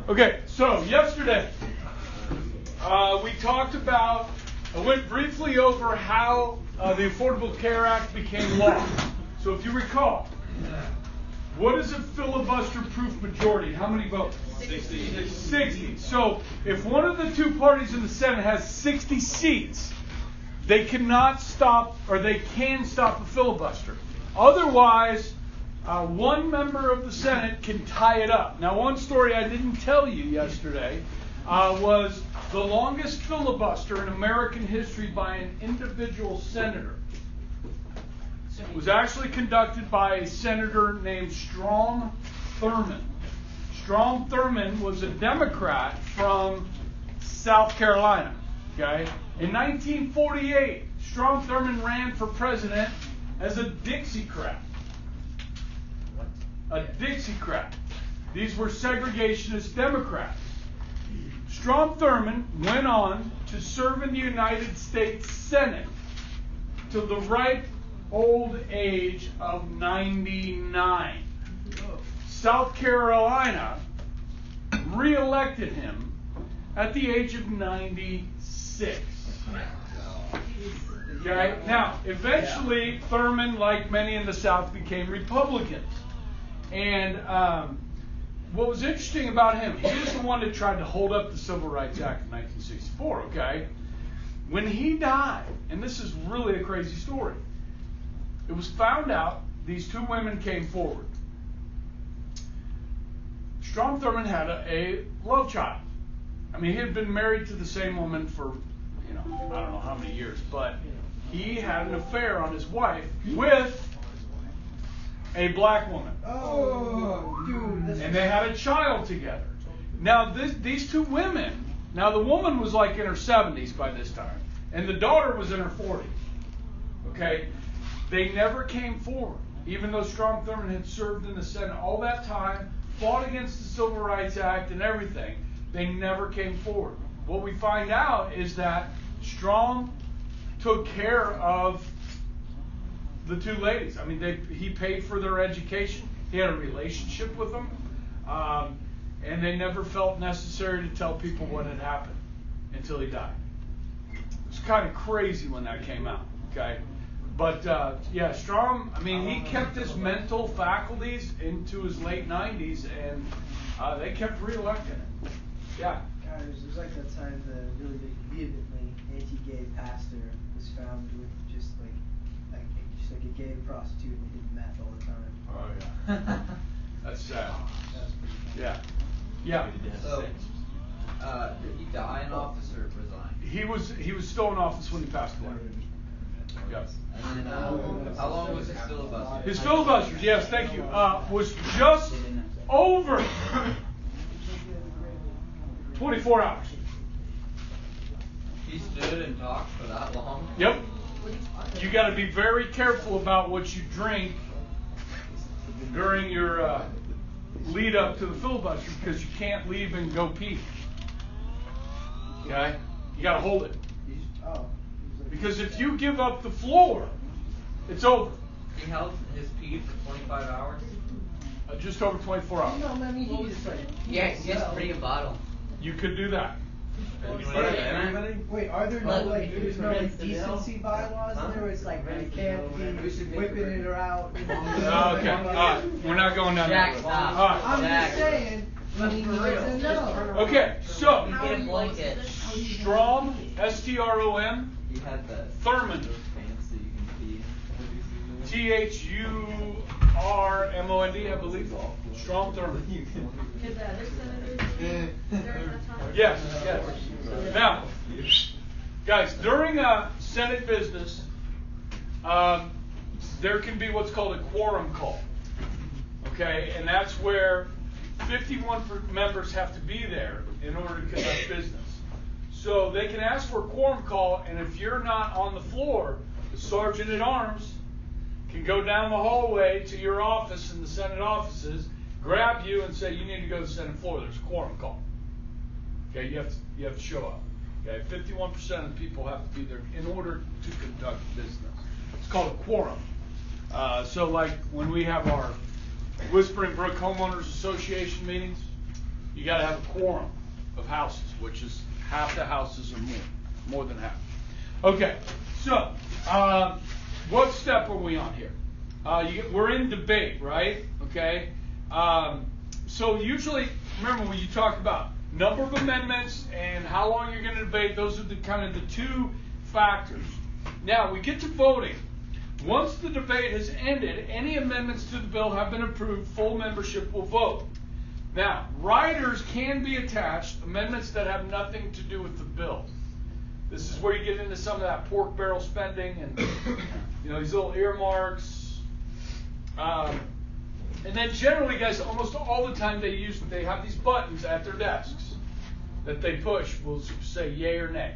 Okay, so yesterday we talked about, I went briefly over how the Affordable Care Act became law. So if you recall, what is a filibuster-proof majority? How many votes? 60. 60. So if one of the two parties in the Senate has 60 seats, they cannot stop, or they can stop a filibuster. Otherwise, one member of the Senate can tie it up. Now, one story I didn't tell you yesterday was the longest filibuster in American history by an individual senator. It was actually conducted by a senator named Strom Thurmond. Strom Thurmond was a Democrat from South Carolina. Okay? In 1948, Strom Thurmond ran for president as a Dixiecrat. A Dixiecrat. These were segregationist Democrats. Strom Thurmond went on to serve in the United States Senate till the ripe old age of 99. South Carolina re-elected him at the age of 96. Okay? Now, eventually, Thurmond, like many in the South, became Republicans. And what was interesting about him, he was the one that tried to hold up the Civil Rights Act of 1964, okay? When he died, and this is really a crazy story, it was found out these two women came forward. Strom Thurmond had a love child. I mean, he had been married to the same woman for, I don't know how many years, but he had an affair on his wife with a black woman. Oh, dude. And they had a child together. Now, these two women, now the woman was like in her 70s by this time, and the daughter was in her 40s. Okay? They never came forward, even though Strom Thurmond had served in the Senate all that time, fought against the Civil Rights Act and everything. They never came forward. What we find out is that Strom took care of the two ladies. I mean, he paid for their education. He had a relationship with them. And they never felt necessary to tell people what had happened until he died. It was kind of crazy when that came out. Okay? But, yeah, Strom, I mean, he kept his mental faculties into his late 90s, and they kept re-electing him. Yeah. There's like that time the really big, vehemently anti-gay pastor was found with just like a gay prostitute and did meth all the time. Oh, yeah. That's sad. Yeah. Yeah. So, did he die in office or resign? He was still in office when he passed away. Yes. And then, how long was his filibuster? His filibuster, yes, thank you, was just over 24 hours. He stood and talked for that long? Yep. You got to be very careful about what you drink during your lead up to the filibuster, because you can't leave and go pee. Okay? You got to hold it. Because if you give up the floor, it's over. He held his pee for 25 hours? Just over 24 hours. Yes, just bring a bottle. You could do that. Wait, are there no there's no decency bylaws in there where it's like you can't be whipping it out? Okay, all right. We're not going down that road. All right. I'm just saying. Okay, so Get a blanket. Strom, S-T-R-O-M, He had the Thurmond, pants that you can pee. T-H-U-R-M-O-N-D, I believe. Strom Thurmond. Did the other senators during that time? Yes, yes. Now, guys, during Senate business, there can be what's called a quorum call. Okay, and that's where 51 members have to be there in order to conduct business. So they can ask for a quorum call, and if you're not on the floor, the sergeant at arms can go down the hallway to your office in the Senate offices, grab you, and say you need to go to the Senate floor. There's a quorum call. Okay, you have to show up. Okay, 51% of the people have to be there in order to conduct business. It's called a quorum. So like when we have our Whispering Brook Homeowners Association meetings, you got to have a quorum of houses, which is half the houses or more than half. Okay, so what step are we on here? We're in debate, right? Okay. So usually, remember when you talk about number of amendments and how long you're going to debate, those are the kind of the two factors. Now we get to voting. Once the debate has ended, any amendments to the bill have been approved, full membership will vote. Now, riders can be attached, amendments that have nothing to do with the bill. This is where you get into some of that pork barrel spending and these little earmarks. And then generally, guys, almost all the time they have these buttons at their desks that they push will say yay or nay.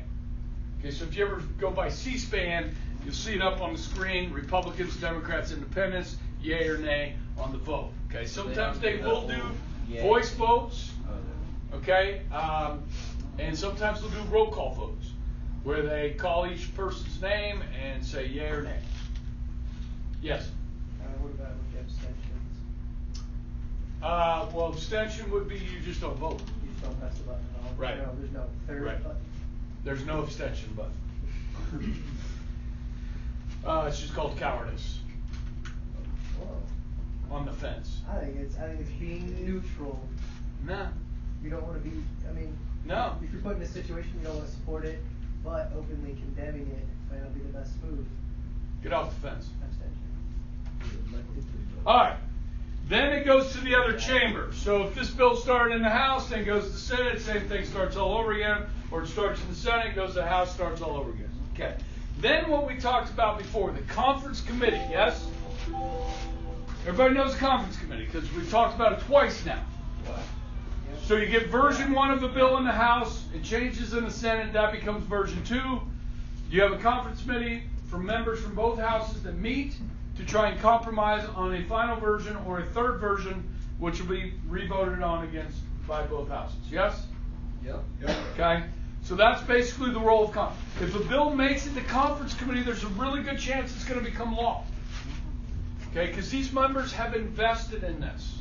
Okay, so if you ever go by C-SPAN, you'll see it up on the screen, Republicans, Democrats, Independents, yay or nay on the vote. Okay, sometimes they will do voice votes, okay, and sometimes they'll do roll call votes, where they call each person's name and say yay or nay. Yes? What about with abstentions? Well, abstention would be you just don't vote. You just don't press the button at all? Right. No, there's no third Right. button? There's no abstention button. It's just called cowardice. Whoa. On the fence. I think it's being neutral. No. You don't want to be, No. if you're put in a situation you don't want to support it, but openly condemning it might not be the best move. Get off the fence. Abstention. All right. Then it goes to the other chamber. So if this bill started in the House, then goes to the Senate, same thing starts all over again. Or it starts in the Senate, goes to the House, starts all over again. Okay. Then what we talked about before, the conference committee, yes? Everybody knows the conference committee because we've talked about it twice now. So you get version 1 of the bill in the House, it changes in the Senate, that becomes version 2. You have a conference committee from members from both houses that meet to try and compromise on a final version or a third version, which will be re-voted on against by both houses. Yes? Yep. Okay? So that's basically the role of conference. If a bill makes it to conference committee, there's a really good chance it's going to become law. Okay? Because these members have invested in this.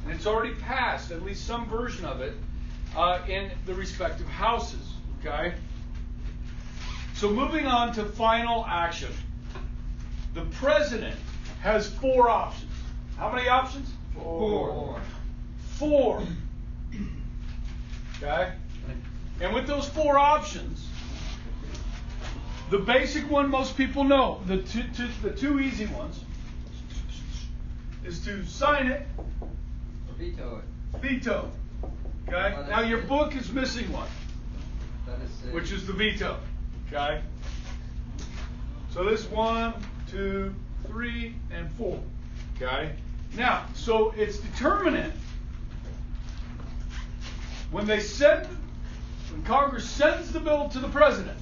And it's already passed, at least some version of it, in the respective houses. Okay? So moving on to final action. The president has 4 options. How many options? 4. 4. Okay? And with those 4 options, the basic one most people know, the two easy ones, is to sign it, Veto it. veto. Okay? Now your book is missing one, That is it. which is the veto. Okay? So this 1, 2, 3, and 4. Okay? Now, so it's determinate when Congress sends the bill to the president,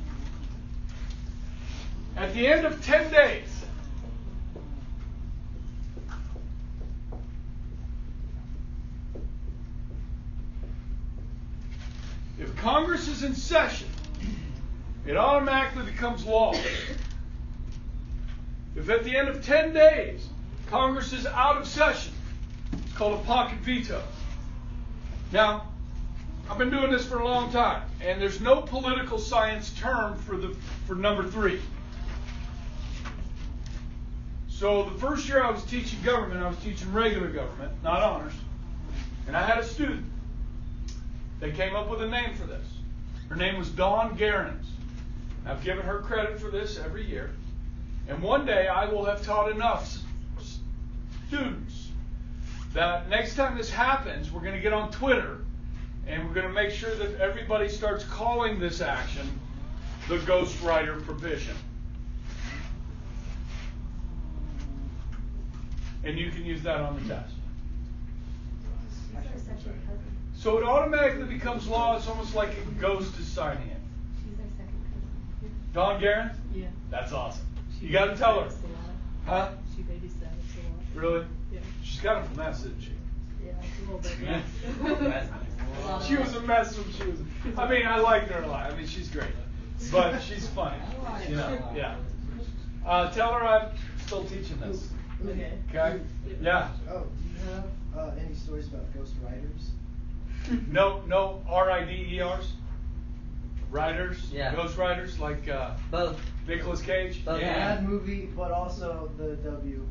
at the end of 10 days, if Congress is in session, it automatically becomes law. If at the end of 10 days, Congress is out of session, it's called a pocket veto. Now, I've been doing this for a long time, and there's no political science term for number 3. So the first year I was teaching government, I was teaching regular government, not honors, and I had a student. They came up with a name for this. Her name was Dawn Gerens. I've given her credit for this every year. And one day I will have taught enough students that next time this happens, we're going to get on Twitter and we're going to make sure that everybody starts calling this action the ghostwriter provision. And you can use that on the test. She's our second cousin. So it automatically becomes law. It's almost like a ghost is signing it. She's our second cousin. Dawn Gerens? Yeah. That's awesome. You got to tell her. Huh? She babysat us a lot. Really? Yeah. She's kind of a mess, isn't she? Yeah, a little bit. Yeah. She was a mess when she was. I mean, I liked her a lot. I mean, she's great, but she's funny. You know, yeah. Tell her I'm still teaching this. Okay. Okay. Yeah. Oh, do you have any stories about ghost writers? No RIDERs? Riders? Yeah. Ghost Riders like Both. Nicolas Cage? Both. Yeah. Bad movie, but also the W.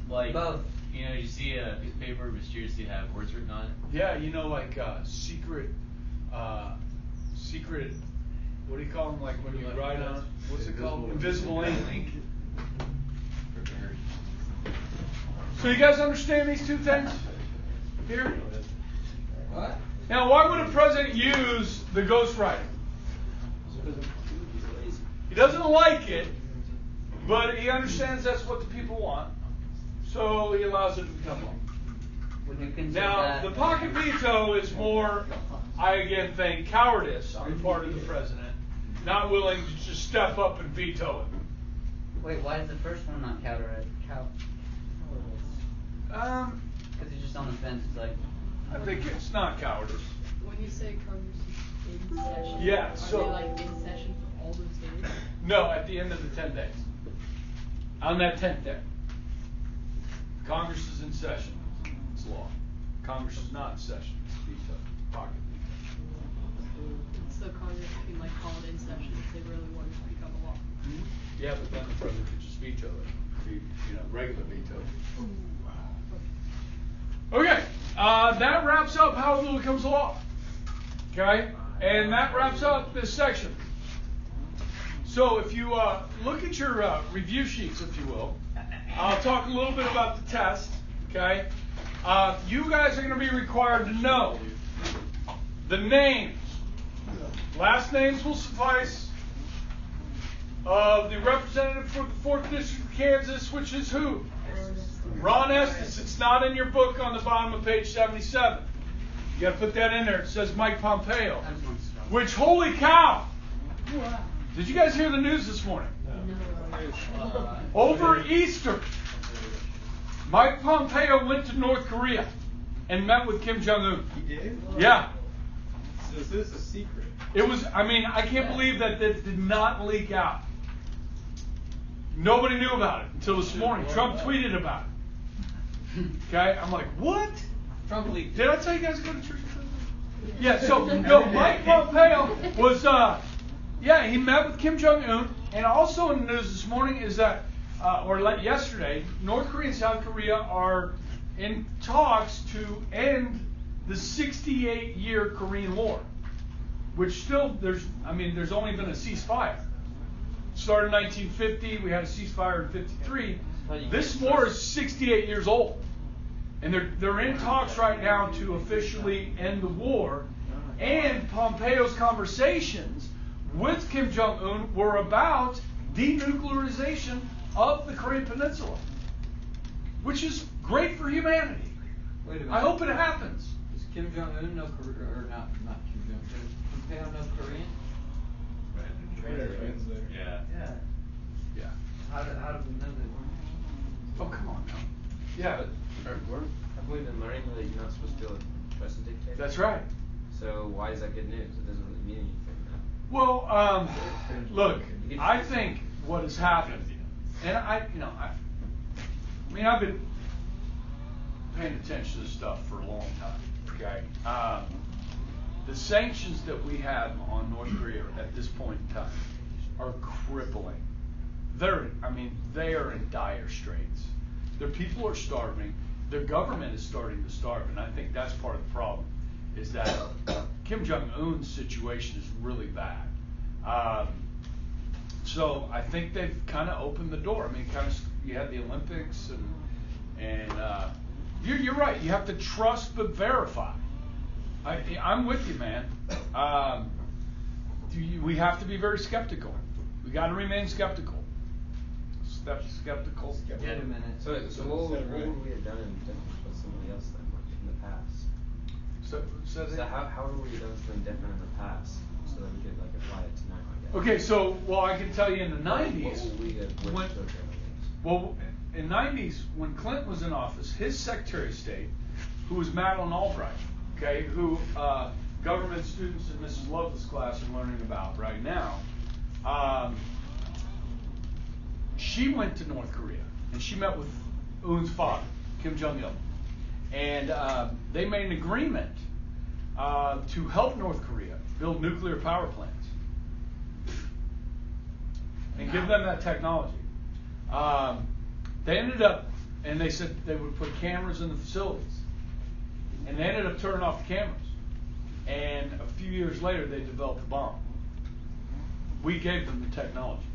Like, Both. you know, you see a piece of paper mysteriously have words written on it. Yeah, you know, like secret, what do you call them? Like when you ride on, what's it called? Invisible ink. So you guys understand these two things here? What? Now, why would a president use the Ghost Rider? He doesn't like it, but he understands that's what the people want, so he allows it to become law. Would you consider Now, that? the pocket veto is more, I again think, cowardice on the part of the president, not willing to just step up and veto it. Wait, why is the first one not counter it? Because he's just on the fence. It's like. I think it's not cowardice. When you say Congress is in session, Yeah, are so- they like in session for all those days? No, at the end of the 10 days. On that 10th day. Congress is in session. It's law. Congress is not in session. It's veto. Pocket veto. So Congress can like call it in session if they really want it to become a law. Yeah, but then the president could just veto it. Regular veto. Okay, that wraps up how a bill becomes a law. Okay, and that wraps up this section. So if you look at your review sheets, if you will, I'll talk a little bit about the test. Okay, you guys are going to be required to know the names. Last names will suffice. Of the representative for the 4th District of Kansas, which is who? Ron Estes. It's not in your book on the bottom of page 77. You got to put that in there. It says Mike Pompeo. Which, holy cow! Did you guys hear the news this morning? Over Easter, Mike Pompeo went to North Korea and met with Kim Jong-un. He did? Yeah. So this is a secret. It was, I can't believe that did not leak out. Nobody knew about it until this morning. Trump tweeted about it. Okay? I'm like, what? Trump leaked. Did I tell you guys to go to church? Yeah, so, no, Mike Pompeo was, he met with Kim Jong-un. And also in the news this morning is that, yesterday, North Korea and South Korea are in talks to end the 68-year Korean War. Which still, there's only been a ceasefire. Started in 1950, we had a ceasefire in 53. This war is 68 years old. And they're in talks right now to officially end the war. And Pompeo's conversations with Kim Jong-un were about denuclearization of the Korean Peninsula. Which is great for humanity. Wait a minute. I hope it happens. Is Kim Jong-un no Korean, or not Kim Jong-un, is Pompeo no Korean? Yeah. Yeah. How do we know that? Oh, come on now. Yeah, I believe in learning that you're not supposed to trust a dictator. that's right. So why is that good news? It doesn't really mean anything. Well, look, I think what has happened, and I've been paying attention to this stuff for a long time. Okay, the sanctions that we have on North Korea at this point in time are crippling. They are in dire straits. Their people are starving. Their government is starting to starve, and I think that's part of the problem. Is that Kim Jong-un's situation is really bad. So I think they've kind of opened the door. You had the Olympics, and you're right. You have to trust but verify. I'm with you, man. We have to be very skeptical. We got to remain skeptical. Skeptical. Wait a minute. So what would we have done in different with somebody else then, like in the past? So how would we have done something different in the past so that we could like apply it to now? I guess. Okay, so I can tell you in the 90s. What would we have when, to well, in the 90s when Clinton was in office, his Secretary of State, who was Madeleine Albright, okay, who government students in Mrs. Love's class are learning about right now. She went to North Korea and she met with Un's father, Kim Jong-il, and they made an agreement to help North Korea build nuclear power plants and give them that technology. They ended up, and they said they would put cameras in the facilities, and they ended up turning off the cameras. And a few years later, they developed a bomb. We gave them the technology.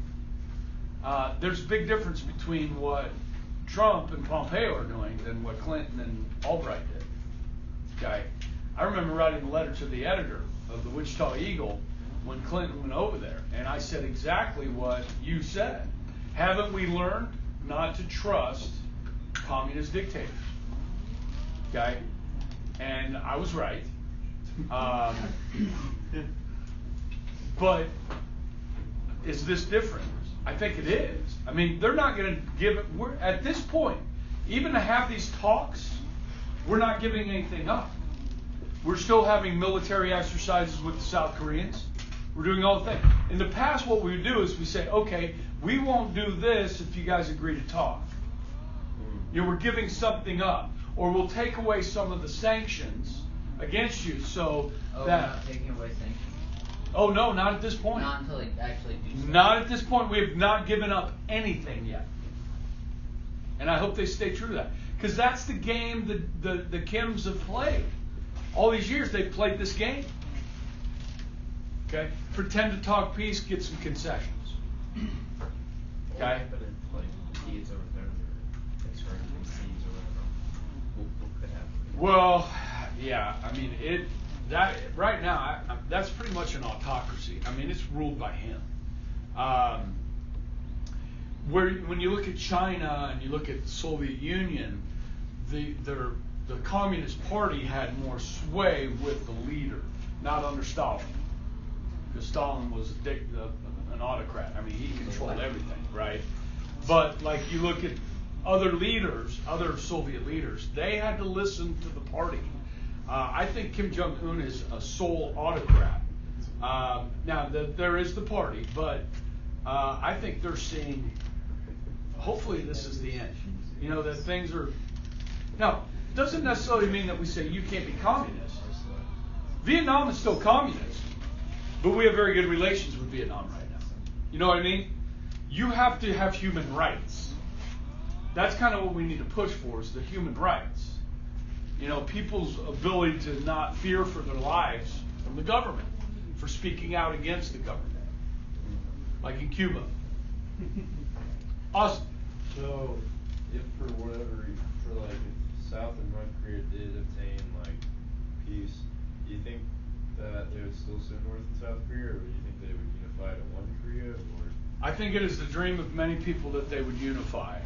There's a big difference between what Trump and Pompeo are doing than what Clinton and Albright did. Okay, I remember writing a letter to the editor of the Wichita Eagle when Clinton went over there, and I said exactly what you said. Haven't we learned not to trust communist dictators? Okay, and I was right. But is this different? I think it is. I mean, they're not going to give it. We're at this point, even to have these talks, we're not giving anything up. We're still having military exercises with the South Koreans. We're doing all the things. In the past, what we would do is we say, okay, we won't do this if you guys agree to talk. You know, we're giving something up, or we'll take away some of the sanctions against you, so Oh, that. we're not taking away sanctions. Oh no, not at this point. Not until they actually do something. Not at this point. We have not given up anything yet. And I hope they stay true to that. Because that's the game the Kims have played. All these years they've played this game. Okay? Pretend to talk peace, get some concessions. Okay? But if, like, he gets overthrown or gets hurt and sees or whatever, what could happen? Well, yeah, I mean, that right now, that's pretty much an autocracy. I mean, it's ruled by him. When you look at China and you look at the Soviet Union, the Communist Party had more sway with the leader, not under Stalin. Because Stalin was an autocrat. I mean, he controlled everything, right? But like you look at other leaders, other Soviet leaders, they had to listen to the party. I think Kim Jong-un is a sole autocrat. Now, there is the party, but I think they're seeing, hopefully this is the end. You know, that things are... Now, it doesn't necessarily mean that we say you can't be communist. Vietnam is still communist, but we have very good relations with Vietnam right now. You know what I mean? You have to have human rights. That's kind of what we need to push for, is the human rights. You know, people's ability to not fear for their lives from the government, for speaking out against the government, like in Cuba. Awesome. So, if for whatever, for like, if South and North Korea did obtain like peace, do you think that they would still send North and South Korea, or do you think they would unify to one Korea? Or I think it is the dream of many people that they would unify.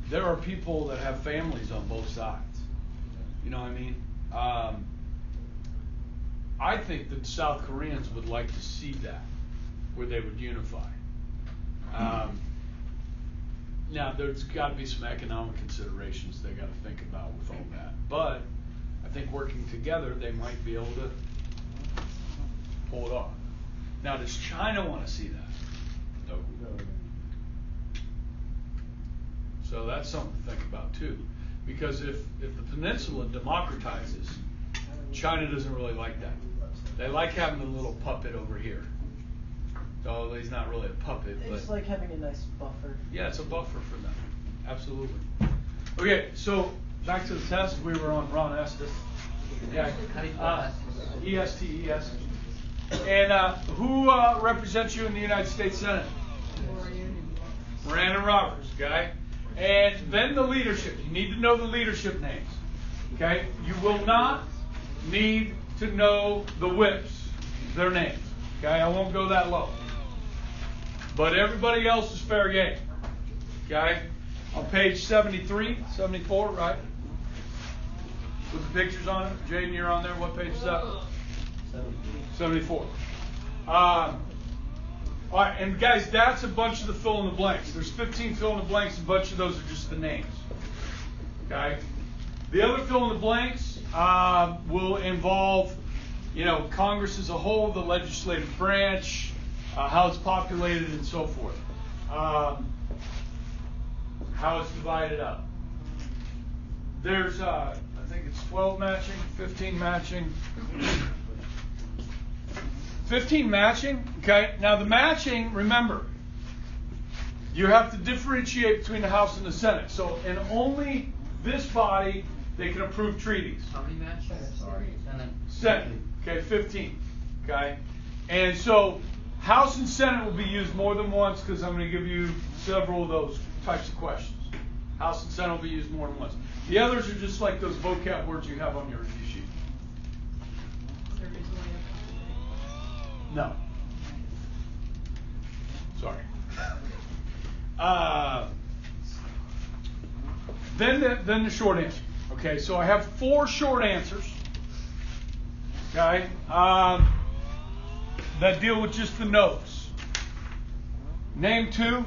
There are people that have families on both sides. You know what I mean? I think that South Koreans would like to see that, where they would unify. Now, there's got to be some economic considerations they got to think about with all that. But I think working together, they might be able to pull it off. Now, does China want to see that? No. So that's something to think about too. Because if the peninsula democratizes, China doesn't really like that. They like having the little puppet over here. So he's not really a puppet, They but just like having a nice buffer. yeah, it's a buffer for them. Absolutely. Okay, so back to the test. We were on Ron Estes. Yeah. How do you spell E-S-T-E-S. And who represents you in the United States Senate? Moran and Roberts, okay? And then the leadership. You need to know the leadership names, okay? You will not need to know the whips, their names, okay? I won't go that low. But everybody else is fair game, okay? On page 73, 74, right? With the pictures on it. Jaden, you're on there. What page is that? 74. All right, and guys, that's a bunch of the fill in the blanks. There's 15 fill in the blanks. A bunch of those are just the names. Okay. The other fill in the blanks will involve, you know, Congress as a whole, the legislative branch, how it's populated, and so forth. How it's divided up. There's, I think it's 12 matching, 15 matching. 15 matching, okay? Now the matching, remember, you have to differentiate between the House and the Senate. So in only this body, they can approve treaties. How many matches? Sorry. Senate, okay, 15, okay? And so House and Senate will be used more than once because I'm going to give you several of those types of questions. House and Senate will be used more than once. The others are just like those vocab words you have on your review sheet. Is there a reason why you have to No. Sorry. Then the short answer. Okay, so I have 4 short answers. Okay, that deal with just the notes. Name 2.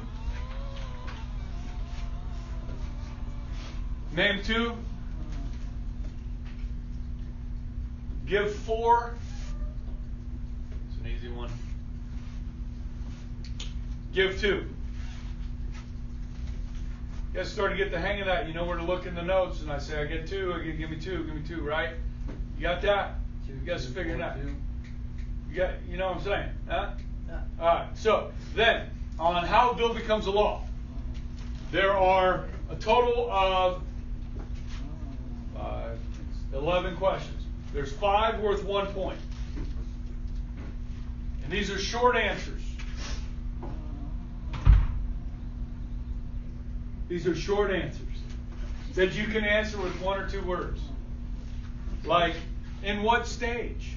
Name 2. Give 4. It's an easy one. Give 2. You guys start to get the hang of that. You know where to look in the notes, and I say, I get 2. Give me 2, right? You got that? You guys are figuring it out. You know what I'm saying? Huh? Yeah. All right. So then, on how a bill becomes a law, there are a total of 11 questions. There's 5 worth 1 point. And these are short answers. These are short answers that you can answer with 1 or 2 words. Like, in what stage?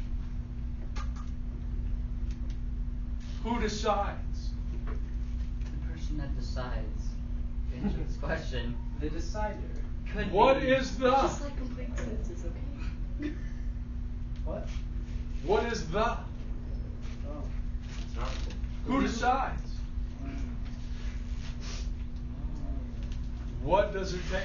Who decides? The person that decides to answer this question The decider. could What be. is the? Just like complete sentences, okay? What? What is the? Oh. It's not. Who decides? What does it take?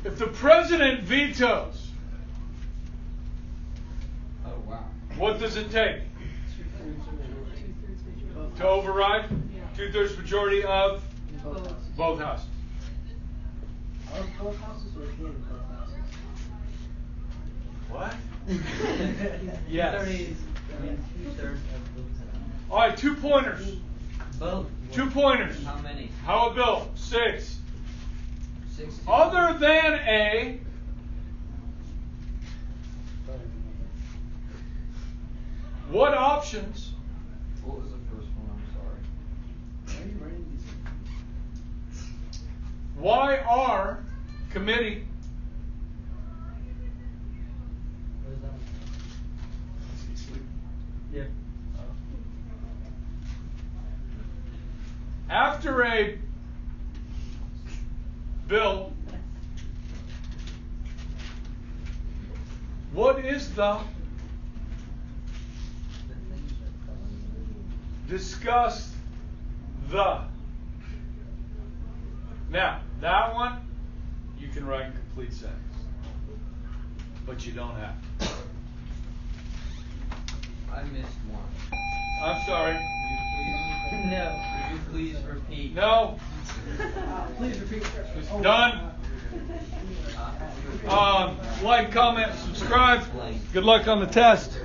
If the president vetoes, Oh, wow. what does it take? 2/3 majority. To override? Yeah. 2/3 majority of Both houses. both houses. Of both houses or in both houses? What? Yes. 2/3 of both. All right, 2 pointers. Both. 2 pointers. How many? How a bill? 6. 6. Other than a what options What was the first one? I'm sorry. Why are you writing these? YR committee What is that? Yeah. after a bill, what is the discuss the? Now, that one you can write in complete sentence, but you don't have to. I missed one. I'm sorry. No. Could you please repeat? No. Please repeat. Oh. Done. Like, comment, subscribe. Good luck on the test.